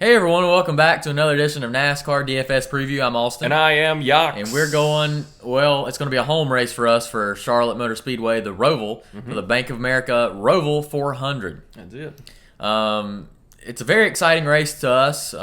Hey everyone, welcome back to another edition of NASCAR DFS Preview. I'm AustYn. And I am Yacs. And we're going, it's going to be a home race for us for Charlotte Motor Speedway, the Roval, for the Bank of America Roval 400. That's it. It's a very exciting race to us.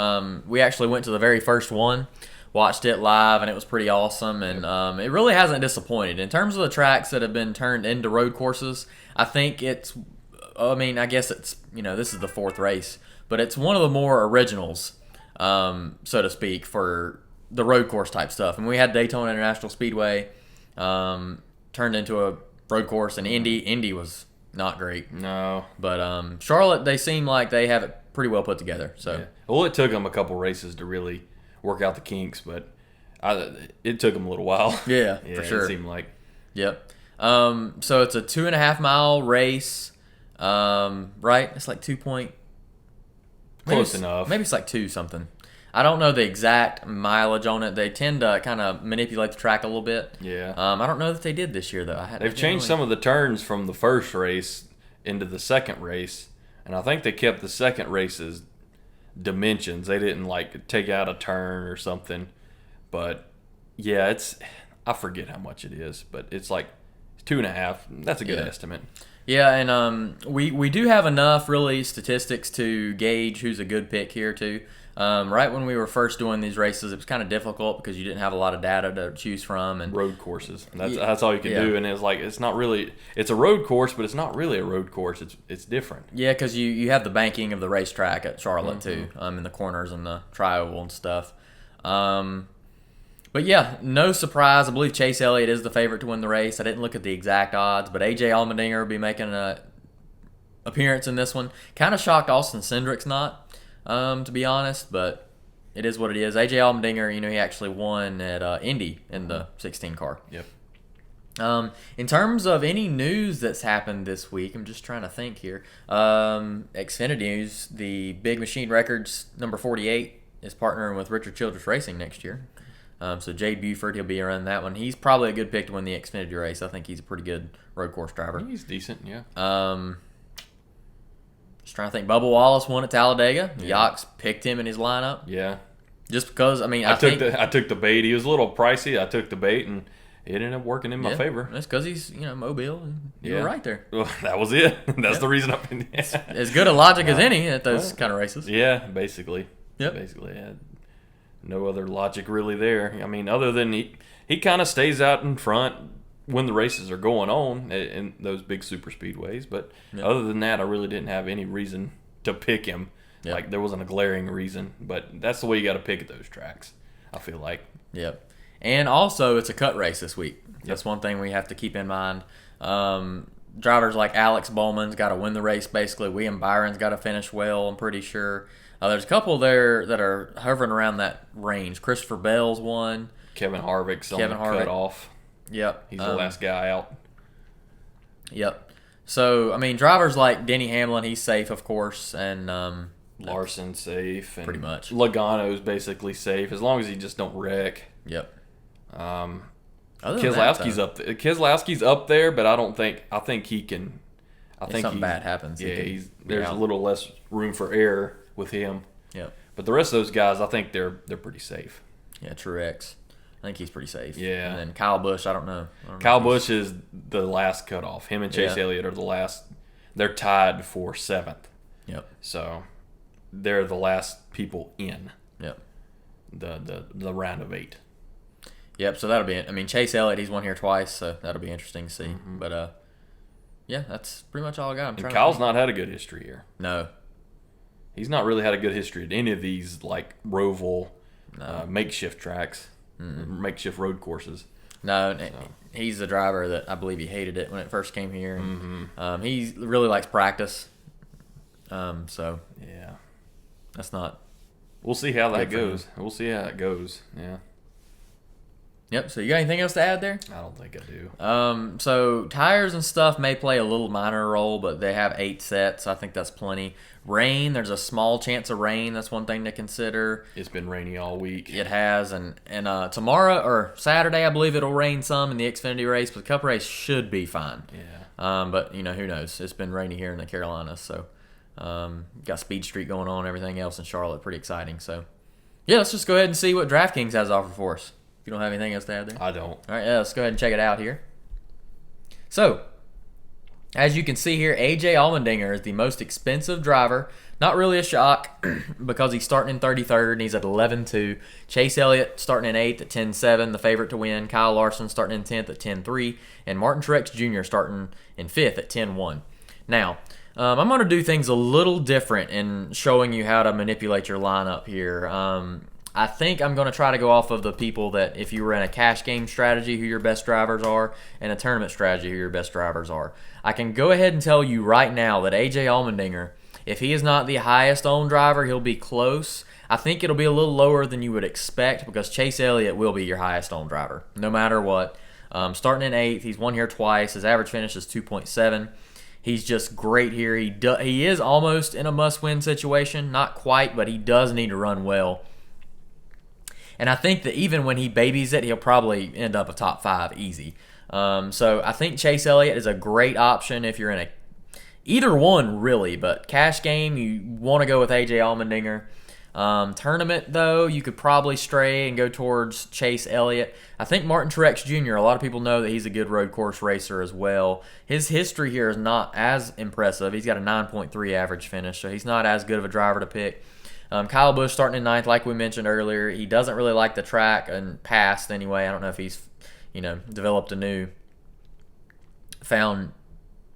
We actually went to the very first one, watched it live, and it was pretty awesome. And it really hasn't disappointed. In terms of the tracks that have been turned into road courses, I think I guess it's, this is the fourth race. But it's one of the more originals, so to speak, for the road course type stuff. And we had Daytona International Speedway turned into a road course, and Indy was not great. No. But Charlotte, they seem like they have it pretty well put together. So yeah. Well, it took them a couple races to really work out the kinks, but it took them a little while. Yeah, for sure. It seemed like. Yep. So it's a 2.5 mile race, right? It's like 2 point. Close enough. Maybe it's like 2 something. I don't know the exact mileage on it. They tend to kind of manipulate the track a little bit. Yeah. I don't know that they did this year, though. They've changed some of the turns from the first race into the second race, and I think they kept the second race's dimensions. They didn't, take out a turn or something. But, yeah, I forget how much it is, but it's like 2.5. That's a good estimate. Yeah, and we do have enough, really, statistics to gauge who's a good pick here, too. Right when we were first doing these races, it was kind of difficult because you didn't have a lot of data to choose from. And road courses. That's all you can do, and it's not really – it's a road course, but it's not really a road course. It's different. Yeah, because you have the banking of the racetrack at Charlotte, too, in the corners and the tri-oval and stuff. But yeah, no surprise. I believe Chase Elliott is the favorite to win the race. I didn't look at the exact odds, but AJ Allmandinger will be making an appearance in this one. Kind of shocked Austin Cindric's not, to be honest, but it is what it is. AJ Allmandinger, he actually won at Indy in the 16 car. Yep. In terms of any news that's happened this week, I'm just trying to think here. Xfinity News, the Big Machine Records number 48 is partnering with Richard Childress Racing next year. So Jade Buford, he'll be around that one. He's probably a good pick to win the Xfinity race. I think he's a pretty good road course driver. He's decent, yeah. Just trying to think. Bubba Wallace won at Talladega. Yeah. Yacs picked him in his lineup. Yeah. Just because, I took the bait. He was a little pricey. I took the bait, and it ended up working in my favor. That's because he's, Mobile. And you were right there. Well, that was it. That's the reason I've been. As good a logic as any at those kind of races. Yeah, basically. Yep. Basically, yeah. No other logic really there. Other than he kind of stays out in front when the races are going on in those big super speedways. But other than that, I really didn't have any reason to pick him. Yep. There wasn't a glaring reason. But that's the way you got to pick at those tracks, I feel like. Yep. And also, it's a cut race this week. That's one thing we have to keep in mind. Drivers like Alex Bowman's got to win the race, basically. William Byron's got to finish well, I'm pretty sure. There's a couple there that are hovering around that range. Christopher Bell's one. Kevin Harvick's on the cut off. Yep. He's the last guy out. Yep. So, drivers like Denny Hamlin, he's safe, of course, and Larson's safe. And pretty much. Logano's basically safe, as long as he just don't wreck. Yep. Keselowski's up there. Keselowski's up there, but I think he can. If something bad happens. Yeah, there's a little less room for error with him. Yeah. But the rest of those guys, I think they're pretty safe. Yeah, Truex. I think he's pretty safe. Yeah. And then Kyle Busch, I don't know. Kyle Busch is the last cutoff. Him and Chase Elliott are the last. They're tied for 7th. Yep. So they're the last people in. Yep. The round of 8. Yep, so that'll be it. Chase Elliott, he's won here twice, so that'll be interesting to see. Mm-hmm. But, yeah, that's pretty much all I got. And Kyle's not had a good history here. No. He's not really had a good history at any of these, Roval makeshift tracks, makeshift road courses. No, he's the driver that I believe he hated it when it first came here. And, he really likes practice. So, yeah. That's not. We'll see how that goes. We'll see how it goes. Yeah. Yep, so you got anything else to add there? I don't think I do. So tires and stuff may play a little minor role, but they have 8 sets. So I think that's plenty. Rain, there's a small chance of rain. That's one thing to consider. It's been rainy all week. It has, and tomorrow or Saturday, I believe it'll rain some in the Xfinity race, but the Cup race should be fine. Yeah. But who knows? It's been rainy here in the Carolinas, so Got Speed Street going on, everything else in Charlotte. Pretty exciting. So, yeah, let's just go ahead and see what DraftKings has to offer for us. If you don't have anything else to add there. I don't. All right, yeah, let's go ahead and check it out here. So, as you can see here, AJ Allmandinger is the most expensive driver. Not really a shock because he's starting in 33rd and he's at 11-2. Chase Elliott starting in 8th at 10-7, the favorite to win. Kyle Larson starting in 10th at 10-3. And Martin Truex Jr. starting in 5th at 10-1. Now, I'm going to do things a little different in showing you how to manipulate your lineup here. I think I'm going to try to go off of the people that, if you were in a cash game strategy, who your best drivers are, and a tournament strategy, who your best drivers are. I can go ahead and tell you right now that AJ Allmandinger, if he is not the highest owned driver, he'll be close. I think it'll be a little lower than you would expect because Chase Elliott will be your highest owned driver, no matter what. Starting in 8th, he's won here twice. His average finish is 2.7. He's just great here. He is almost in a must-win situation. Not quite, but he does need to run well. And I think that even when he babies it, he'll probably end up a top 5 easy. So I think Chase Elliott is a great option if you're in either one, really. But cash game, you want to go with AJ Allmandinger. Tournament, though, you could probably stray and go towards Chase Elliott. I think Martin Truex Jr., a lot of people know that he's a good road course racer as well. His history here is not as impressive. He's got a 9.3 average finish, so he's not as good of a driver to pick. Kyle Busch starting in 9th, like we mentioned earlier. He doesn't really like the track and past anyway. I don't know if he's, developed a new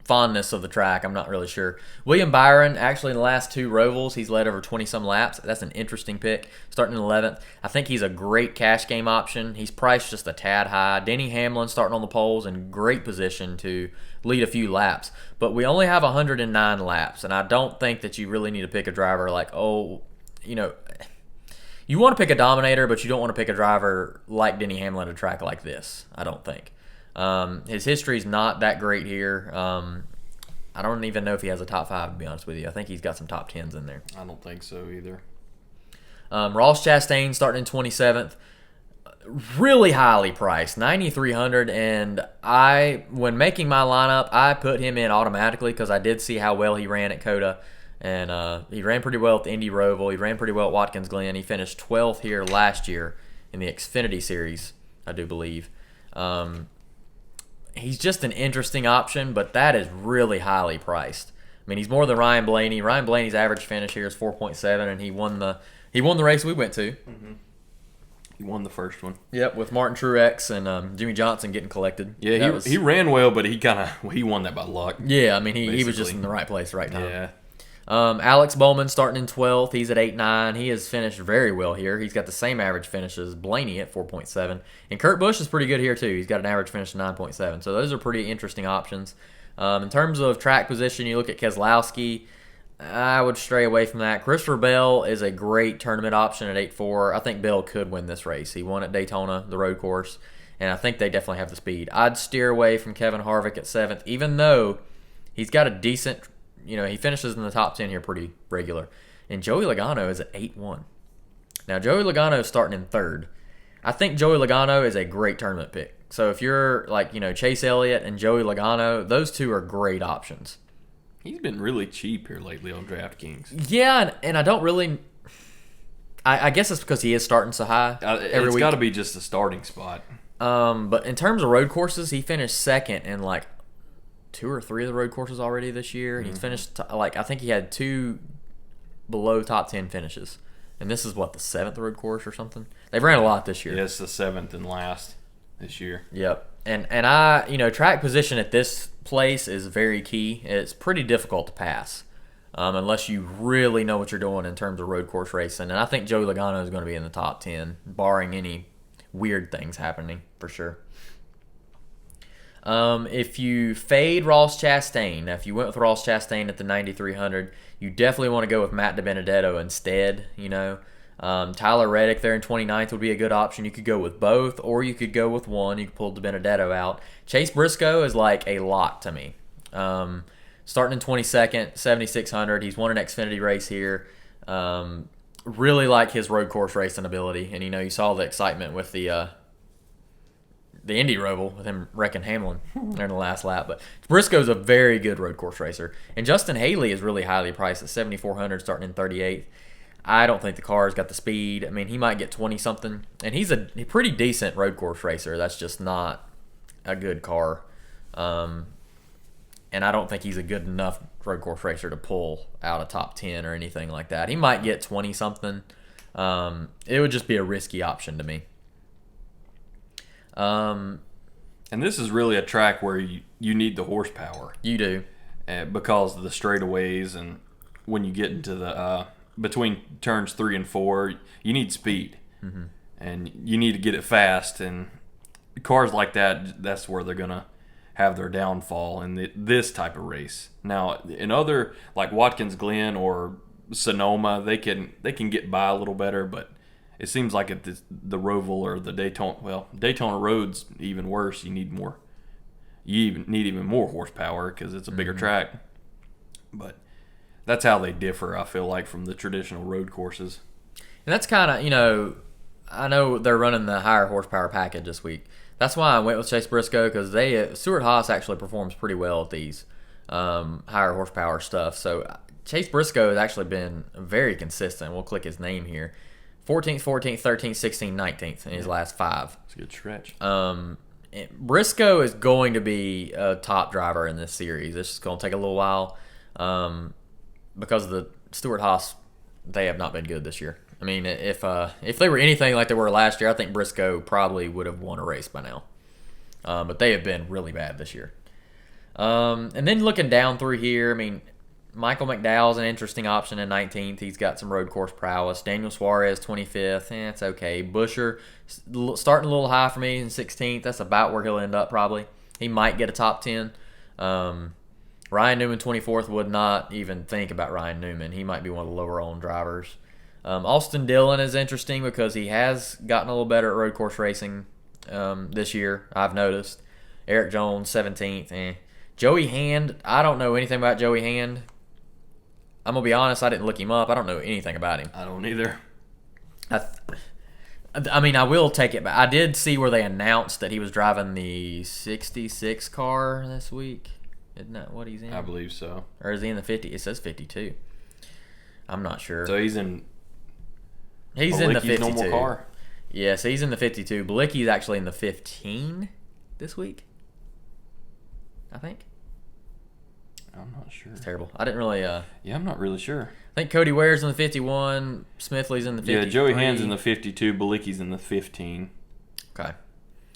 fondness of the track. I'm not really sure. William Byron, actually in the last 2 Rovals, he's led over 20-some laps. That's an interesting pick. Starting in 11th. I think he's a great cash game option. He's priced just a tad high. Denny Hamlin starting on the poles in great position to lead a few laps. But we only have 109 laps, and I don't think that you really need to pick a driver like, you want to pick a dominator, but you don't want to pick a driver like Denny Hamlin at a track like this, I don't think. His history's not that great here. I don't even know if he has a top 5, to be honest with you. I think he's got some top 10s in there. I don't think so either. Ross Chastain starting in 27th. Really highly priced, $9,300, and when making my lineup, I put him in automatically because I did see how well he ran at COTA, and he ran pretty well at the Indy Roval. He ran pretty well at Watkins Glen. He finished 12th here last year in the Xfinity Series, I do believe. He's just an interesting option, but that is really highly priced. I mean, he's more than Ryan Blaney. Ryan Blaney's average finish here is 4.7, and he won the race we went to. Mm-hmm. He won the first one. Yep, with Martin Truex and Jimmy Johnson getting collected. Yeah, he ran well, but he won that by luck. Yeah, I mean, he was just in the right place, right time. Yeah. Alex Bowman starting in 12th. He's at 8.9. He has finished very well here. He's got the same average finish as Blaney at 4.7. And Kurt Busch is pretty good here, too. He's got an average finish of 9.7. So those are pretty interesting options. In terms of track position, you look at Keselowski. I would stray away from that. Christopher Bell is a great tournament option at 8.4. I think Bell could win this race. He won at Daytona, the road course, and I think they definitely have the speed. I'd steer away from Kevin Harvick at 7th, even though he's got a decent, he finishes in the top 10 here pretty regular. And Joey Logano is at 8.1. Now, Joey Logano is starting in 3rd. I think Joey Logano is a great tournament pick. So if you're like, Chase Elliott and Joey Logano, those two are great options. He's been really cheap here lately on DraftKings. Yeah, and I don't really... I guess it's because he is starting so high every week. It's got to be just a starting spot. But in terms of road courses, he finished 2nd in like 2 or 3 of the road courses already this year. Mm-hmm. He's finished, I think he had 2 below top 10 finishes. And this is, the 7th road course or something? They've ran a lot this year. Yeah, it's the 7th and last this year. Yep. And I, track position at this place is very key. It's pretty difficult to pass unless you really know what you're doing in terms of road course racing. And I think Joey Logano is going to be in the top 10, barring any weird things happening for sure. If you fade Ross Chastain, now if you went with Ross Chastain at the 9,300, you definitely want to go with Matt DiBenedetto instead, Tyler Reddick there in 29th would be a good option. You could go with both, or you could go with one. You could pull DiBenedetto out. Chase Briscoe is like a lock to me. Starting in 22nd, 7,600. He's won an Xfinity race here. Really like his road course racing ability. And, you saw the excitement with the the Indy Roval with him wrecking Hamlin during the last lap. But Briscoe's a very good road course racer, and Justin Haley is really highly priced at 7,400, starting in 38th. I don't think the car's got the speed. I mean, he might get 20 something, and he's a pretty decent road course racer. That's just not a good car, and I don't think he's a good enough road course racer to pull out a top 10 or anything like that. He might get 20 something. It would just be a risky option to me. And this is really a track where you need the horsepower. You do. Because of the straightaways, and when you get into the between turns 3 and 4, you need speed. Mm-hmm. And you need to get it fast. And cars like that, that's where they're going to have their downfall in this type of race. Now, in other, like Watkins Glen or Sonoma, they can get by a little better, but it seems like at the Roval or the Daytona Road's even worse. You need more. You even need even more horsepower because it's a bigger track. But that's how they differ, I feel like, from the traditional road courses. And that's kind of, I know they're running the higher horsepower package this week. That's why I went with Chase Briscoe, because Stewart-Haas actually performs pretty well at these higher horsepower stuff. So Chase Briscoe has actually been very consistent. We'll click his name here. 14th, 14th, 13th, 16th, 19th in his last 5. It's a good stretch. Briscoe is going to be a top driver in this series. It's just going to take a little while because of the Stewart-Haas. They have not been good this year. I mean, if they were anything like they were last year, I think Briscoe probably would have won a race by now. But they have been really bad this year. And then looking down through here, I mean, Michael McDowell's an interesting option in 19th. He's got some road course prowess. Daniel Suarez, 25th. It's okay. Buscher, starting a little high for me in 16th. That's about where he'll end up probably. He might get a top 10. Ryan Newman, 24th. Would not even think about Ryan Newman. He might be one of the lower-owned drivers. Austin Dillon is interesting because he has gotten a little better at road course racing this year, I've noticed. Eric Jones, 17th. Joey Hand, I don't know anything about Joey Hand. I'm going to be honest, I didn't look him up. I don't know anything about him. I don't either. I mean, I will take it back. I did see where they announced that he was driving the 66 car this week. Isn't that what he's in? I believe so. Or is he in the 50? It says 52. I'm not sure. So he's in the 52. normal car? Yes, he's in the 52. Balicki's actually in the 15 this week, I think. I'm not sure. It's terrible. I didn't really... yeah, I'm not really sure. I think Cody Ware's in the 51. Smithley's in the 53. Yeah, Joey Hand's in the 52. Balicki's in the 15. Okay.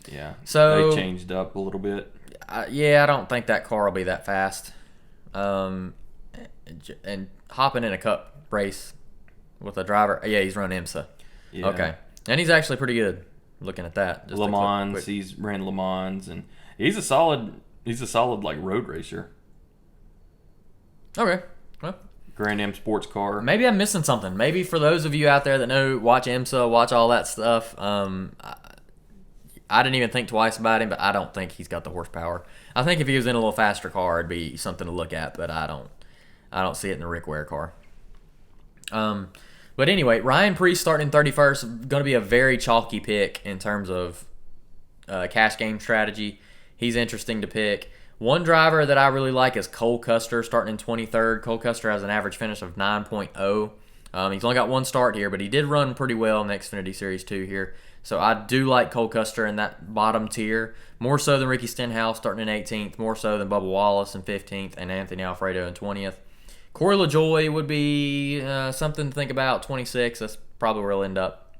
Yeah. So they changed up a little bit. I don't think that car will be that fast. And hopping in a cup race with a driver... Yeah, he's run IMSA. Yeah. Okay. And he's actually pretty good looking at that. Le Mans. He's ran Le Mans. And he's a solid like road racer. Okay. Well, Grand Am sports car. Maybe I'm missing something. Maybe for those of you out there that watch IMSA, watch all that stuff. I didn't even think twice about him, but I don't think he's got the horsepower. I think if he was in a little faster car, it'd be something to look at, but I don't see it in the Rick Ware car. But anyway, Ryan Preece starting in 31st, going to be a very chalky pick in terms of cash game strategy. He's interesting to pick. One driver that I really like is Cole Custer, starting in 23rd. Cole Custer has an average finish of 9.0. He's only got one start here, but he did run pretty well in the Xfinity Series 2 here. So I do like Cole Custer in that bottom tier, more so than Ricky Stenhouse starting in 18th, more so than Bubba Wallace in 15th, and Anthony Alfredo in 20th. Corey LaJoie would be something to think about, 26. That's probably where he'll end up.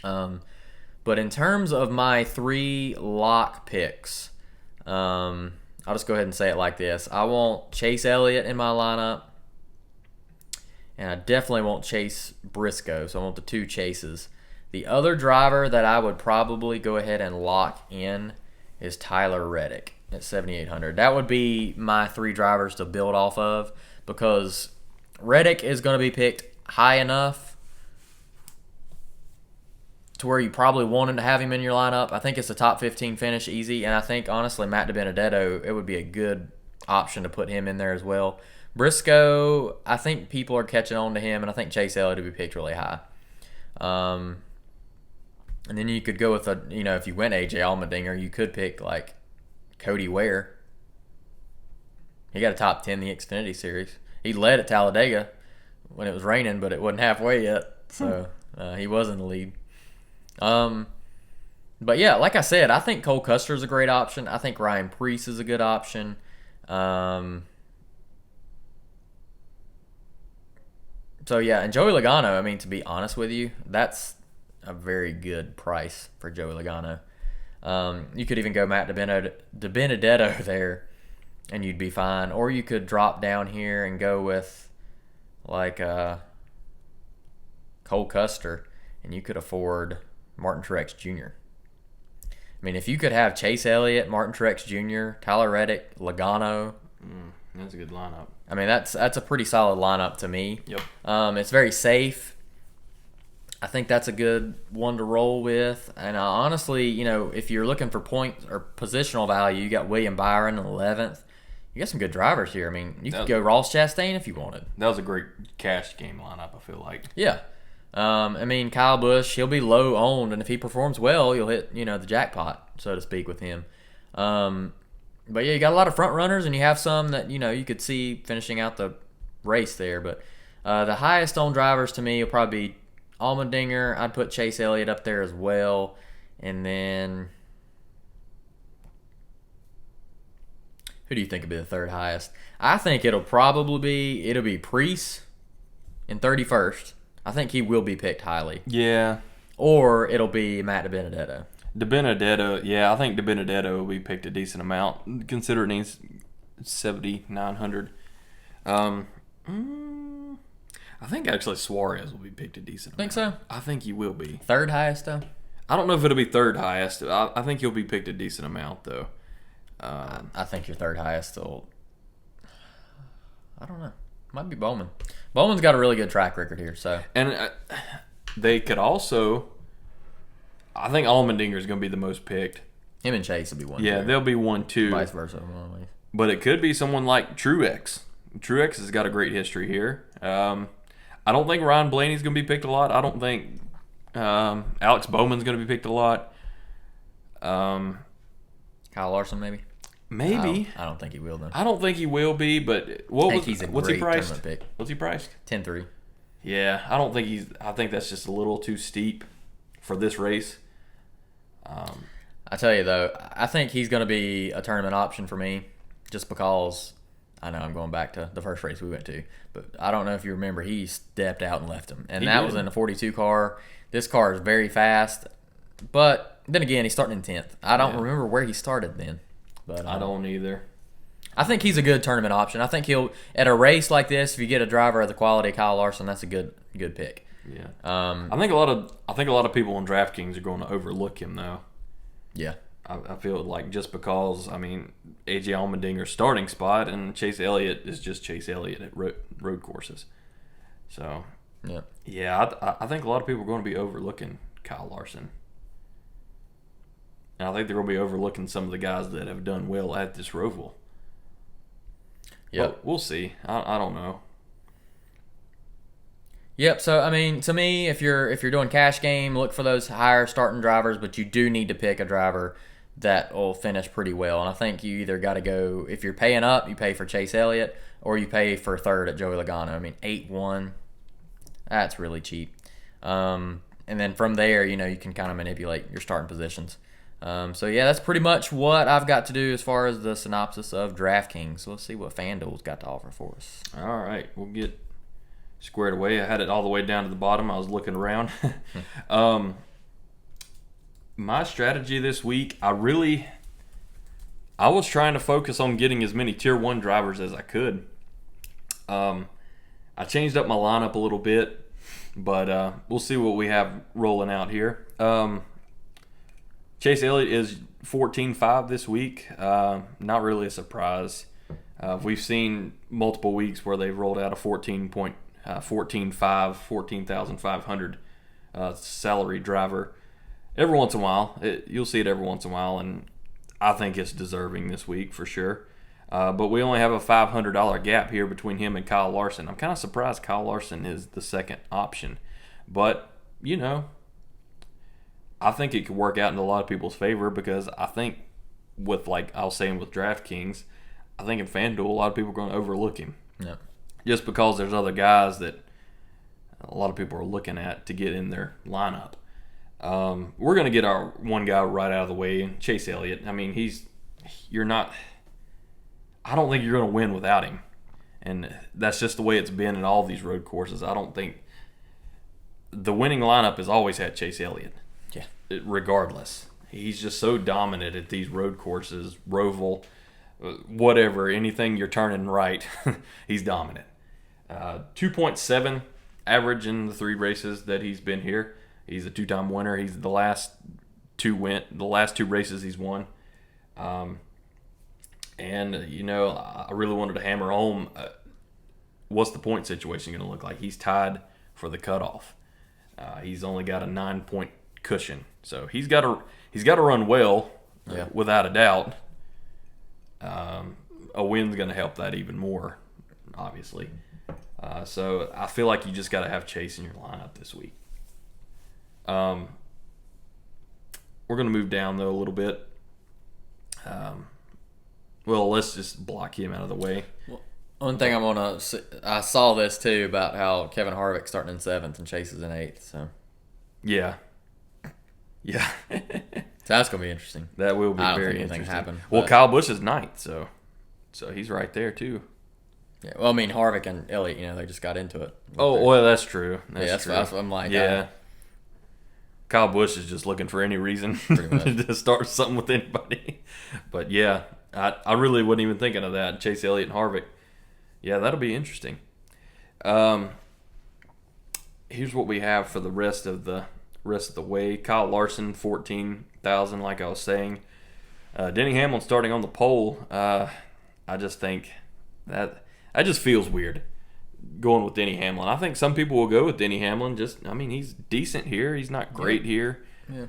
But in terms of my 3 lock picks, I'll just go ahead and say it like this. I want Chase Elliott in my lineup, and I definitely want Chase Briscoe, so I want the 2 chases. The other driver that I would probably go ahead and lock in is Tyler Reddick at 7,800. That would be my 3 drivers to build off of, because Reddick is going to be picked high enough to where you probably wanted to have him in your lineup. I think it's a top 15 finish easy, and I think, honestly, Matt DiBenedetto, it would be a good option to put him in there as well. Briscoe, I think people are catching on to him, and I think Chase Elliott would be picked really high. And then you could go with if you went AJ Allmendinger, you could pick like Cody Ware. He got a top 10 in the Xfinity Series. He led at Talladega when it was raining, but it wasn't halfway yet, so he was in the lead. But yeah, like I said, I think Cole Custer is a great option. I think Ryan Preece is a good option. So yeah, and Joey Logano, I mean, to be honest with you, that's a very good price for Joey Logano. You could even go Matt DiBenedetto there, and you'd be fine. Or you could drop down here and go with like Cole Custer, and you could afford Martin Truex Jr. I mean, if you could have Chase Elliott, Martin Truex Jr., Tyler Reddick, Logano. That's a good lineup. I mean, that's a pretty solid lineup to me. Yep. It's very safe. I think that's a good one to roll with. And honestly, if you're looking for point or positional value, you got William Byron in 11th. You got some good drivers here. I mean, you could go Ross Chastain if you wanted. That was a great cash game lineup, I feel like. Yeah. I mean, Kyle Busch, he'll be low owned, and if he performs well, you'll hit, the jackpot, so to speak, with him. But yeah, you got a lot of front runners, and you have some that, you could see finishing out the race there. But the highest owned drivers to me will probably be Allmendinger. I'd put Chase Elliott up there as well. And then who do you think would be the third highest? I think it'll be Preece in 31st. I think he will be picked highly. Yeah. Or it'll be Matt DiBenedetto. I think DiBenedetto will be picked a decent amount, considering he's 7,900. I think actually Suarez will be picked a decent amount. Think so? I think he will be. Third highest, though? I don't know if it'll be third highest. I think he'll be picked a decent amount, though. I think your third highest will... I don't know. Might be Bowman. Bowman's got a really good track record here, so... And they could also... I think Almandinger is going to be the most picked. Him and Chase will be one. Yeah, they'll be 1, 2. Vice versa. But it could be someone like Truex. Truex has got a great history here. I don't think Ryan Blaney's going to be picked a lot. I don't think Alex Bowman's going to be picked a lot. Kyle Larson, maybe? Maybe. I don't think he will, though. I don't think he will be, but what's he priced? Pick. What's he priced? 10-3. Yeah, I think that's just a little too steep for this race. I tell you, though, I think he's going to be a tournament option for me just because I know I'm going back to the first race we went to, but I don't know if you remember, he stepped out and left him. And that was in a 42 car. This car is very fast, but then again, he's starting in 10th. I don't remember where he started then. But I don't either. I think he's a good tournament option. I think he'll, at a race like this, if you get a driver of the quality of Kyle Larson, that's a good pick. Yeah. I think a lot of people on DraftKings are going to overlook him though. Yeah. I feel like just because AJ Allmendinger's starting spot and Chase Elliott is just Chase Elliott at road courses. So I think a lot of people are going to be overlooking Kyle Larson. And I think they're going to be overlooking some of the guys that have done well at this Roval. Yeah, we'll see. I don't know. Yep. So I mean, to me, if you're doing cash game, look for those higher starting drivers, but you do need to pick a driver that will finish pretty well. And I think you either got to go, if you're paying up, you pay for Chase Elliott, or you pay for third at Joey Logano. I mean, 8-1, that's really cheap. And then from there, you can kind of manipulate your starting positions. So yeah, that's pretty much what I've got to do as far as the synopsis of DraftKings. So let's see what FanDuel's got to offer for us. All right, we'll get squared away. I had it all the way down to the bottom. I was looking around. My strategy this week, I was trying to focus on getting as many Tier 1 drivers as I could. I changed up my lineup a little bit, but we'll see what we have rolling out here. Chase Elliott is 14.5 this week. Not really a surprise. We've seen multiple weeks where they've rolled out a 14,500 salary driver. Every once in a while, you'll see it every once in a while, and I think it's deserving this week for sure. But we only have a $500 gap here between him and Kyle Larson. I'm kind of surprised Kyle Larson is the second option, but I think it could work out in a lot of people's favor because I think with, like I was saying with DraftKings, I think in FanDuel, a lot of people are going to overlook him. Yeah. Just because there's other guys that a lot of people are looking at to get in their lineup. We're going to get our one guy right out of the way, Chase Elliott. I mean, I don't think you're going to win without him. And that's just the way it's been in all these road courses. I don't think the winning lineup has always had Chase Elliott. Yeah. Regardless. He's just so dominant at these road courses, Roval, whatever, anything you're turning right, he's dominant. 2.7 average in the 3 races that he's been here. He's a 2-time winner. He's the last 2 races he's won. And I really wanted to hammer home what's the point situation going to look like. He's tied for the cutoff. He's only got a 9-point cushion, so he's got to run well, without a doubt. A win's going to help that even more, obviously. So I feel like you just got to have Chase in your lineup this week. We're going to move down though a little bit. Well, let's just block him out of the way. Well, one thing I saw this too about how Kevin Harvick starting in 7th and Chase is in 8th. So yeah. So that's gonna be interesting. That will be I don't very think anything interesting. happen. Well, Kyle Busch is 9th, so he's right there too. Yeah. Well, I mean Harvick and Elliott, they just got into it. Well, that's true. That's what I'm like. Yeah. Kyle Busch is just looking for any reason to start something with anybody. But yeah, I really wasn't even thinking of that. Chase Elliott and Harvick. Yeah, that'll be interesting. Here's what we have for the rest of the way. Kyle Larson, 14,000, like I was saying. Denny Hamlin starting on the pole. I just think that just feels weird going with Denny Hamlin. I think some people will go with Denny Hamlin. He's decent here. He's not great here. Yeah.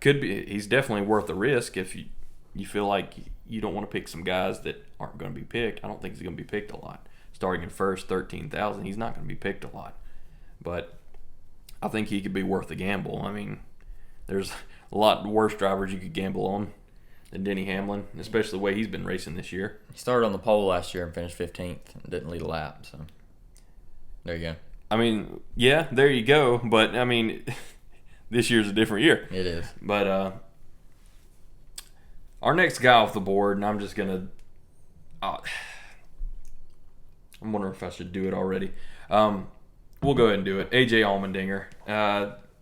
He's definitely worth the risk if you feel like you don't want to pick some guys that aren't going to be picked. I don't think he's going to be picked a lot. Starting in first, 13,000, he's not going to be picked a lot. But I think he could be worth the gamble. I mean, there's a lot worse drivers you could gamble on than Denny Hamlin, especially the way he's been racing this year. He started on the pole last year and finished 15th and didn't lead a lap. So there you go. I mean, yeah, there you go. But, I mean, this year's a different year. It is. But our next guy off the board, and I'm just going to I'm wondering if I should do it already. We'll go ahead and do it. AJ Allmandinger.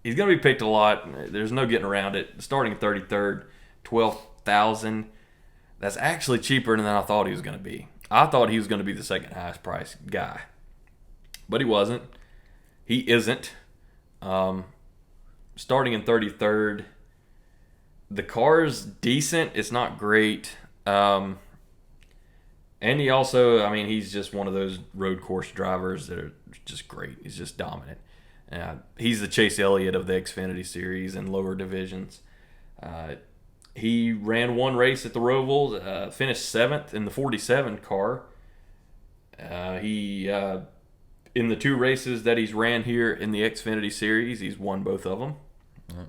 He's going to be picked a lot. There's no getting around it. Starting 33rd, 12,000. That's actually cheaper than I thought he was going to be. I thought he was going to be the second highest priced guy. But he wasn't. He isn't. Starting in 33rd. The car's decent. It's not great. And he also, he's just one of those road course drivers that are just great. He's just dominant. He's the Chase Elliott of the Xfinity Series and lower divisions. He ran one race at the Roval, finished 7th in the 47 car. He in the 2 races that he's ran here in the Xfinity Series, he's won both of them. Mm-hmm.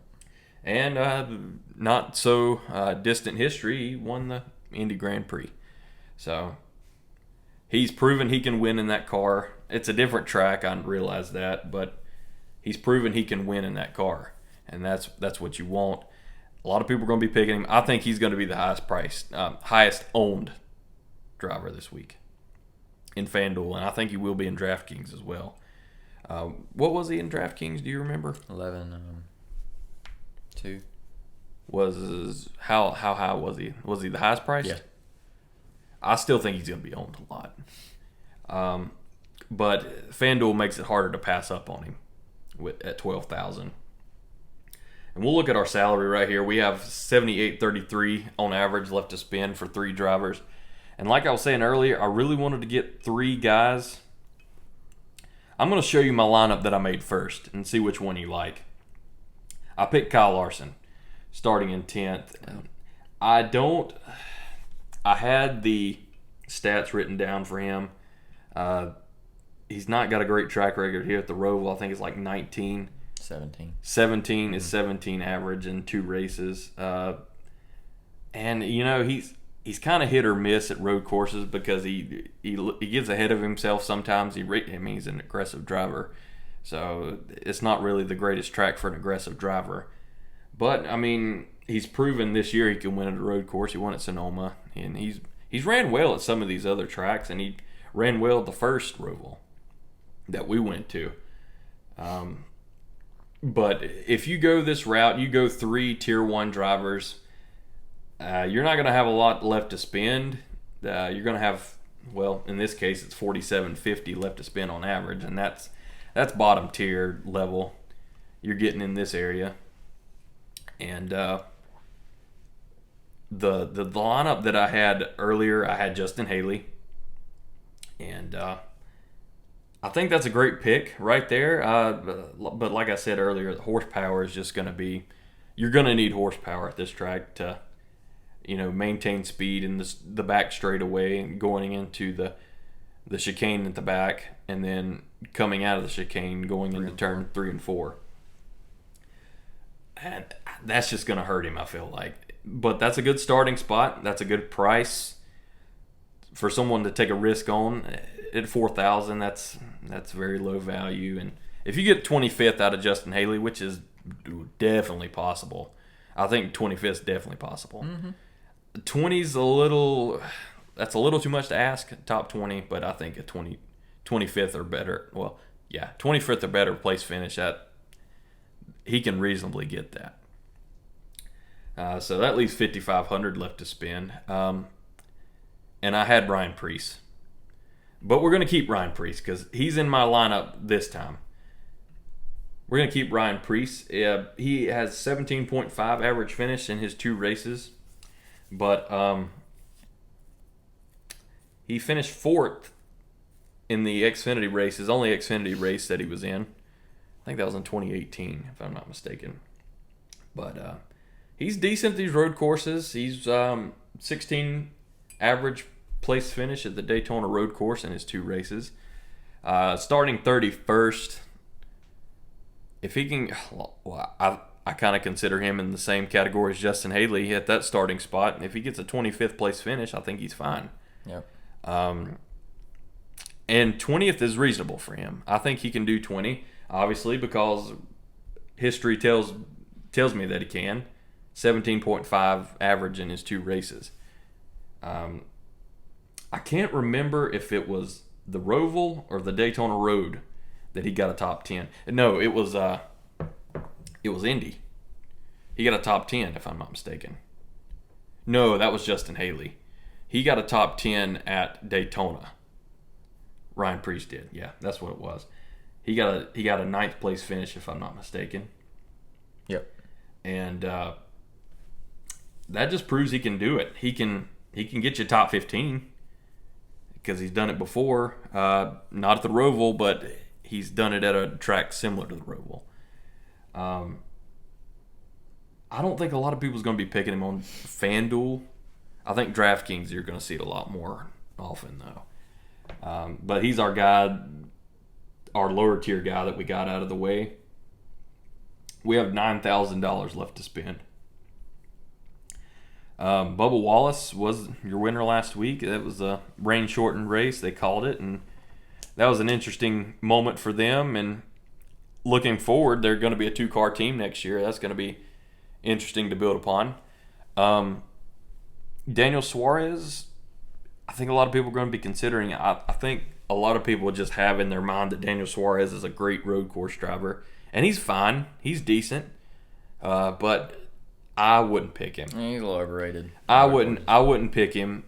And not so distant history, he won the Indy Grand Prix. So he's proven he can win in that car. It's a different track, I realize that, but he's proven he can win in that car, and that's what you want. A lot of people are going to be picking him. I think he's going to be the highest priced, highest owned driver this week in FanDuel, and I think he will be in DraftKings as well. What was he in DraftKings? Do you remember? 11.2. How high was he? Was he the highest priced? Yeah. I still think he's going to be owned a lot. But FanDuel makes it harder to pass up on him at 12,000. And we'll look at our salary right here. We have $78.33 on average left to spend for 3 drivers. And like I was saying earlier, I really wanted to get 3 guys. I'm going to show you my lineup that I made first and see which one you like. I picked Kyle Larson starting in 10th. I had the stats written down for him. He's not got a great track record here at the Roval. I think it's like 19. 17. 17 is 17 average in 2 races. And, you know, he's kind of hit or miss at road courses because he gets ahead of himself sometimes. He's an aggressive driver. So it's not really the greatest track for an aggressive driver. But, I mean, he's proven this year he can win at a road course. He won at Sonoma. And he's ran well at some of these other tracks. And he ran well at the first Roval that we went to. But if you go this route, you go 3 Tier 1 drivers, you're not going to have a lot left to spend. You're going to have, well, in this case, it's $47.50 left to spend on average, and that's bottom tier level. You're getting in this area. And the lineup that I had earlier, I had Justin Haley. And I think that's a great pick right there. But like I said earlier, the horsepower is just going to be, you're going to need horsepower at this track to, you know, maintain speed in the back straightaway and going into the chicane at the back, and then coming out of the chicane going into turn 3 and 4. And that's just going to hurt him, I feel like. But that's a good starting spot. That's a good price for someone to take a risk on. At $4,000, that's very low value. And if you get 25th out of Justin Haley, which is definitely possible, I think 25th is definitely possible. 20's that's a little too much to ask, top 20, but I think a 25th or better, 25th or better place finish, that he can reasonably get that. So that leaves $5,500 left to spend. And I had Ryan Preece. But we're going to keep Ryan Preece because he's in my lineup this time. We're going to keep Ryan Preece. He has 17.5 average finish in his 2 races. But he finished 4th in the Xfinity race, his only Xfinity race that he was in. I think that was in 2018, if I'm not mistaken. But he's decent at these road courses. He's 16 average place finish at the Daytona road course in his 2 races. Starting 31st, if he can, I kind of consider him in the same category as Justin Haley at that starting spot. And if he gets a 25th place finish, I think he's fine. Yep. And 20th is reasonable for him. I think he can do 20, obviously, because history tells me that he can. 17.5 average in his 2 races. I can't remember if it was the Roval or the Daytona Road that he got a top 10. No, it was Indy. He got a top 10, if I'm not mistaken. No, that was Justin Haley. He got a top 10 at Daytona. Ryan Preece did. Yeah, that's what it was. He got a 9th place finish, if I'm not mistaken. Yep. And that just proves he can do it. He can get you top 15 because he's done it before. Not at the Roval, but he's done it at a track similar to the Roval. I don't think a lot of people's going to be picking him on FanDuel. I think DraftKings, you're going to see it a lot more often, though. But he's our guy, our lower tier guy that we got out of the way. We have $9,000 left to spend. Bubba Wallace was your winner last week. That was a rain-shortened race, they called it, and that was an interesting moment for them. And looking forward, they're going to be a 2-car team next year. That's going to be interesting to build upon. Daniel Suarez, I think a lot of people are going to be considering. I think a lot of people just have in their mind that Daniel Suarez is a great road course driver, and he's fine. He's decent, but I wouldn't pick him. He's a little overrated. I wouldn't pick him.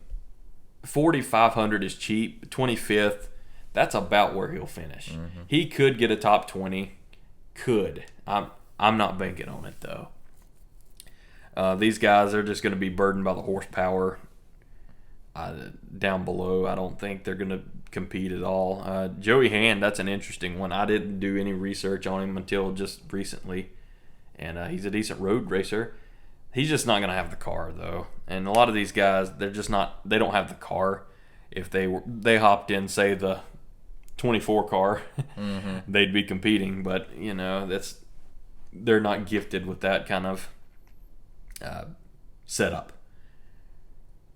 4,500 is cheap. 25th, that's about where he'll finish. Mm-hmm. He could get a top 20. Could. I'm not banking on it though. These guys are just going to be burdened by the horsepower down below. I don't think they're going to compete at all. Joey Hand, that's an interesting one. I didn't do any research on him until just recently, and he's a decent road racer. He's just not going to have the car though, and a lot of these guys, they're just not. They don't have the car. If they hopped in, say the 24 car, mm-hmm. they'd be competing. But you know, they're not gifted with that kind of setup.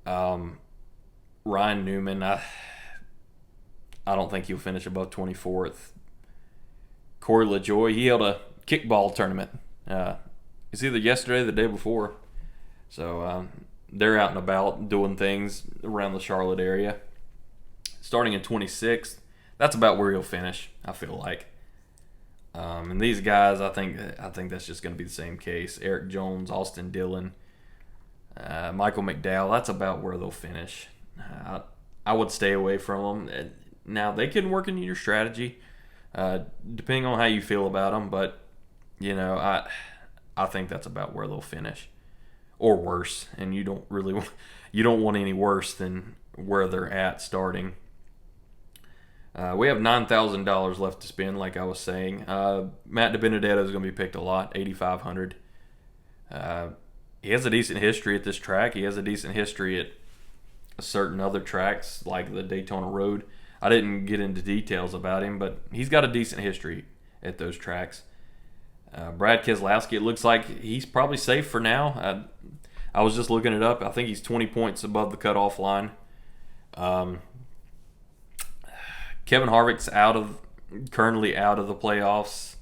Ryan Newman, I don't think he'll finish above 24th. Corey LaJoie, he held a kickball tournament. It's either yesterday or the day before. So they're out and about doing things around the Charlotte area. Starting in 26th, that's about where he'll finish, I feel like. And these guys, I think that's just going to be the same case. Eric Jones, Austin Dillon, Michael McDowell, that's about where they'll finish. I would stay away from them. Now, they can work into your strategy, depending on how you feel about them, but, I think that's about where they'll finish. Or worse, and you don't want any worse than where they're at starting. We have $9,000 left to spend, like I was saying. Matt DiBenedetto is going to be picked a lot, $8,500. He has a decent history at this track. He has a decent history at certain other tracks, like the Daytona Road. I didn't get into details about him, but he's got a decent history at those tracks. Brad Keselowski, it looks like he's probably safe for now. I was just looking it up. I think he's 20 points above the cutoff line. Kevin Harvick's currently out of the playoffs.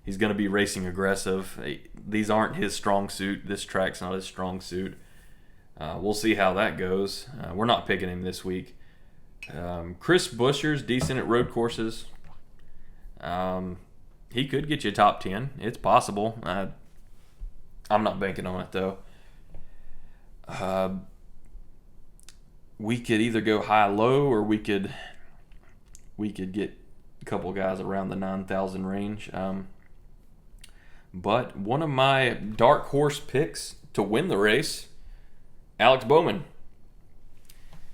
He's going to be racing aggressive. These aren't his strong suit. This track's not his strong suit. We'll see how that goes. We're not picking him this week. Chris Buescher's decent at road courses. He could get you top 10. It's possible. I'm not banking on it, though. We could either go high-low, or we could get a couple guys around the 9,000 range. But one of my dark horse picks to win the race, Alex Bowman.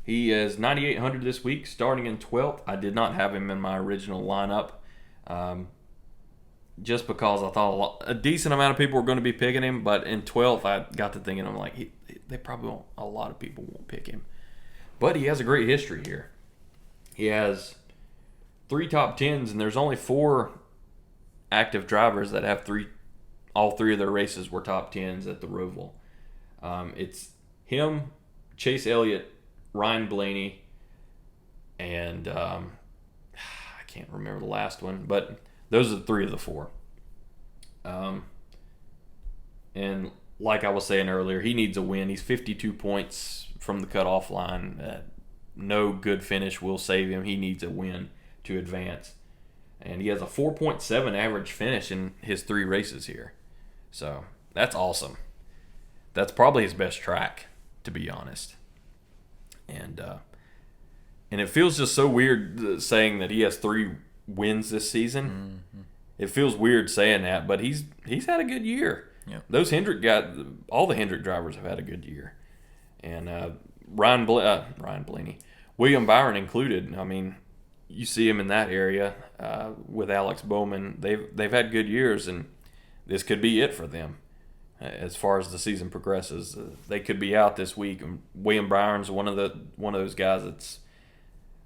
He is 9,800 this week, starting in 12th. I did not have him in my original lineup, just because I thought a decent amount of people were going to be picking him. But in 12th, I got to thinking, I'm like, a lot of people won't pick him. But he has a great history here. He has 3 top 10s, and there's only 4 active drivers that have all 3 of their races were top 10s at the Roval. It's him, Chase Elliott, Ryan Blaney, and I can't remember the last one, but those are the 3 of the 4. And like I was saying earlier, he needs a win. He's 52 points from the cutoff line. No good finish will save him. He needs a win to advance. And he has a 4.7 average finish in his 3 races here. So that's awesome. That's probably his best track, to be honest. And it feels just so weird saying that he has 3 wins this season. Mm-hmm. It feels weird saying that, but he's had a good year. Yep. Those Hendrick guys, all the Hendrick drivers have had a good year. And Ryan Blaney, William Byron included. I mean, you see him in that area with Alex Bowman. They've had good years, and this could be it for them as far as the season progresses. They could be out this week. And William Byron's one of those guys that's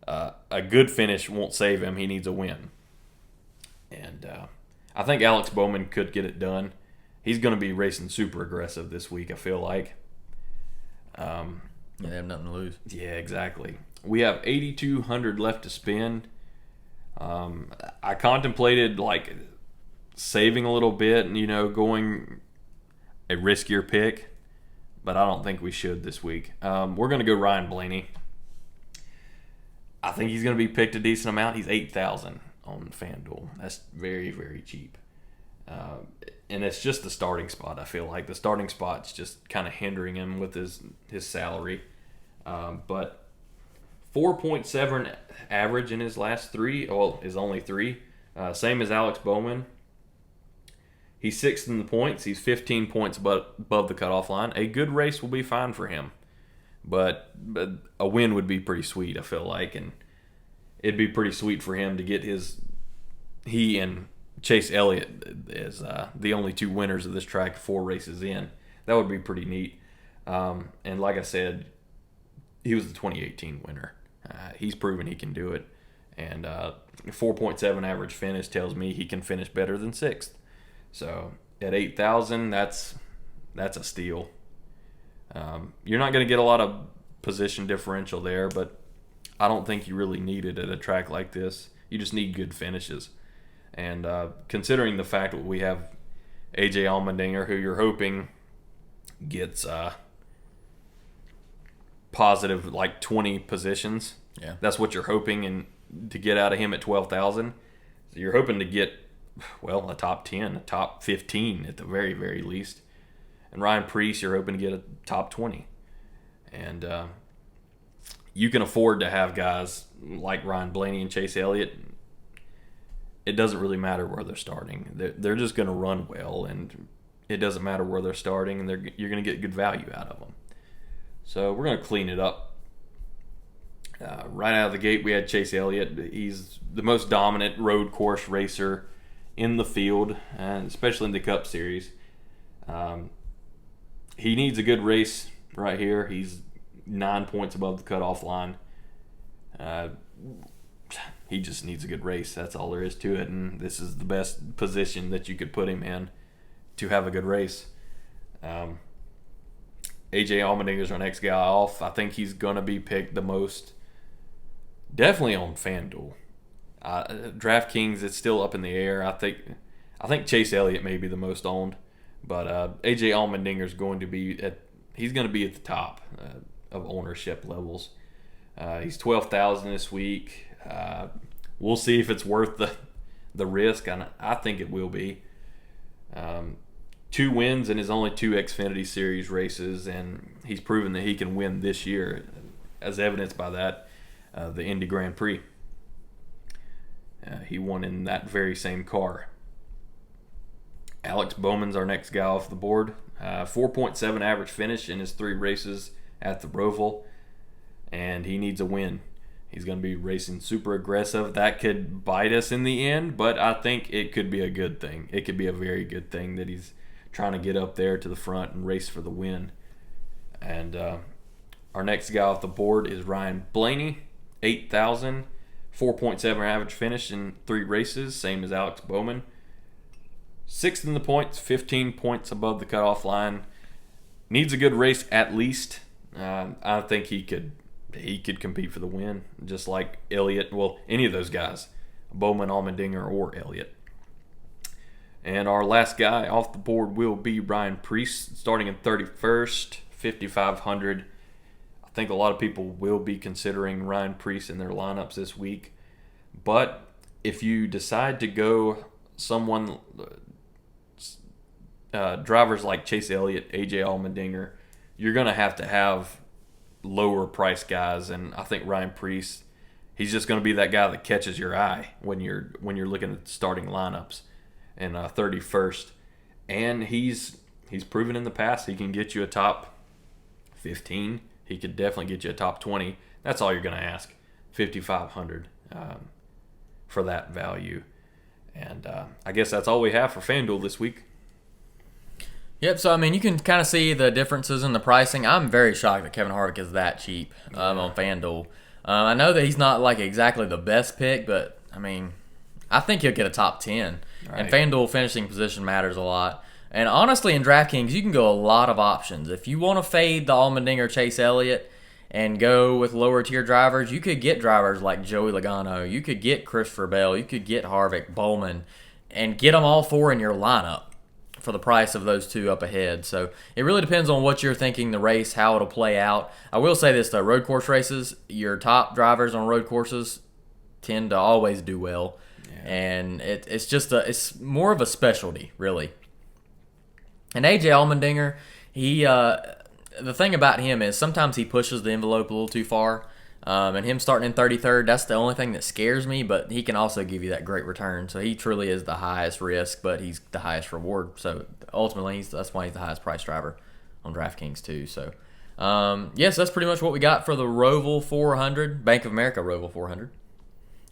a good finish won't save him. He needs a win, and I think Alex Bowman could get it done. He's going to be racing super aggressive this week, I feel like. They have nothing to lose. Yeah, exactly. We have 8,200 left to spend. I contemplated saving a little bit and going a riskier pick, but I don't think we should this week. We're going to go Ryan Blaney. I think he's going to be picked a decent amount. He's 8,000 on FanDuel. That's very, very cheap. And it's just the starting spot, I feel like. The starting spot's just kind of hindering him with his salary. But 4.7 average in his last 3. Well, is only 3. Same as Alex Bowman. He's 6th in the points. He's 15 points above the cutoff line. A good race will be fine for him. But a win would be pretty sweet, I feel like. And it'd be pretty sweet for him to get he and Chase Elliott as the only 2 winners of this track 4 races in. That would be pretty neat. And like I said, he was the 2018 winner. He's proven he can do it. And 4.7 average finish tells me he can finish better than 6th. So at 8,000, that's a steal. You're not going to get a lot of position differential there, but I don't think you really need it at a track like this. You just need good finishes. And considering the fact that we have AJ Allmendinger, who you're hoping gets positive like 20 positions. Yeah, that's what you're hoping and to get out of him at 12,000. So you're hoping to get, well, a top 10, a top 15 at the very, very least. And Ryan Preece, you're hoping to get a top 20. And you can afford to have guys like Ryan Blaney and Chase Elliott. It doesn't really matter where they're starting. They're just going to run well, and it doesn't matter where they're starting, and you're going to get good value out of them. So we're going to clean it up. Right out of the gate, we had Chase Elliott. He's the most dominant road course racer in the field, and especially in the Cup Series. He needs a good race right here. He's 9 points above the cutoff line. He just needs a good race. That's all there is to it, and this is the best position that you could put him in to have a good race. AJ Allmendinger is our next guy off. I think he's going to be picked the most, definitely on FanDuel. DraftKings, it's still up in the air. I think Chase Elliott may be the most owned, but AJ Allmendinger is going to be at the top of ownership levels. He's 12,000 this week. We'll see if it's worth the risk, and I think it will be. 2 wins in his only 2 Xfinity Series races, and he's proven that he can win this year, as evidenced by that, the Indy Grand Prix. He won in that very same car. Alex Bowman's our next guy off the board. 4.7 average finish in his 3 races at the Roval, and he needs a win. He's going to be racing super aggressive. That could bite us in the end, but I think it could be a good thing. It could be a very good thing that he's trying to get up there to the front and race for the win. And our next guy off the board is Ryan Blaney, 8,000, 4.7 average finish in 3 races, same as Alex Bowman. 6th in the points, 15 points above the cutoff line. Needs a good race at least. I think he could compete for the win, just like Elliot. Well, any of those guys, Bowman, Almandinger, or Elliot. And our last guy off the board will be Ryan Preece, starting in 31st, 5,500. I think a lot of people will be considering Ryan Preece in their lineups this week. But if you decide to go someone, drivers like Chase Elliott, AJ Allmendinger, you're going to have lower price guys, and I think Ryan Preece, he's just going to be that guy that catches your eye when you're looking at starting lineups in 31st. And he's proven in the past he can get you a top 15. He could definitely get you a top 20. That's all you're going to ask, 5,500 for that value. And I guess that's all we have for FanDuel this week. Yep, so I mean, you can kind of see the differences in the pricing. I'm very shocked that Kevin Harvick is that cheap on FanDuel. I know that he's not like exactly the best pick, but I mean, I think he'll get a top 10. Right. And FanDuel finishing position matters a lot. And honestly, in DraftKings, you can go a lot of options. If you want to fade the Allmendinger, Chase Elliott, and go with lower tier drivers, you could get drivers like Joey Logano. You could get Christopher Bell. You could get Harvick, Bowman, and get them all 4 in your lineup for the price of those 2 up ahead. So it really depends on what you're thinking the race, how it'll play out. I will say this though, road course races, your top drivers on road courses tend to always do well. Yeah. And it's more of a specialty, really. And AJ Allmendinger, the thing about him is sometimes he pushes the envelope a little too far. And him starting in 33rd, that's the only thing that scares me, but he can also give you that great return. So he truly is the highest risk, but he's the highest reward. So ultimately, that's why he's the highest price driver on DraftKings too. So, yes, that's pretty much what we got for the Roval 400, Bank of America Roval 400.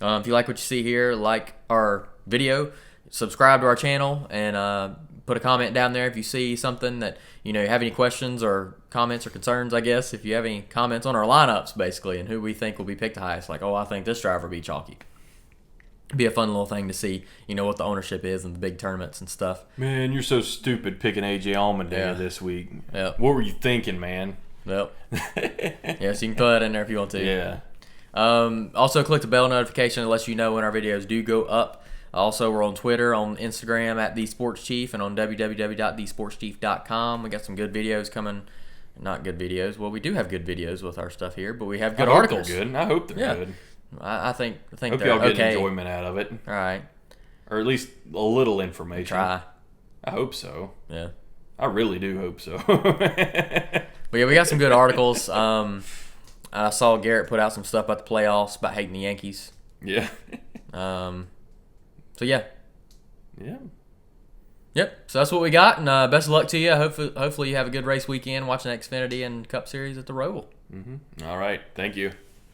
If you like what you see here, like our video, subscribe to our channel, and put a comment down there if you see something that you have any questions or comments or concerns. I guess if you have any comments on our lineups basically and who we think will be picked the highest, like I think this driver will be chalky. be a fun little thing to see, what the ownership is in the big tournaments and stuff. Man, you're so stupid picking AJ Allmandinger this week. Yep. What were you thinking, man? Yep. Yeah, so you can throw that in there if you want to. Yeah. Also, click the bell notification that lets you know when our videos do go up. Also, we're on Twitter, on Instagram at TheSportsChief, and on www.thesportschief.com. We got some good videos coming. Not good videos. Well, we do have good videos with our stuff here, but we have good articles. They're good. I hope they're good. I think hope they're y'all get okay. enjoyment out of it. All right. Or at least a little information. Try. I hope so. Yeah. I really do hope so. But yeah, we got some good articles. I saw Garrett put out some stuff about the playoffs, about hating the Yankees. Yeah. So yeah. Yeah. Yep. So that's what we got, and best of luck to you. Hopefully you have a good race weekend watching Xfinity and Cup Series at the Roval. Mm-hmm. All right. Thank you.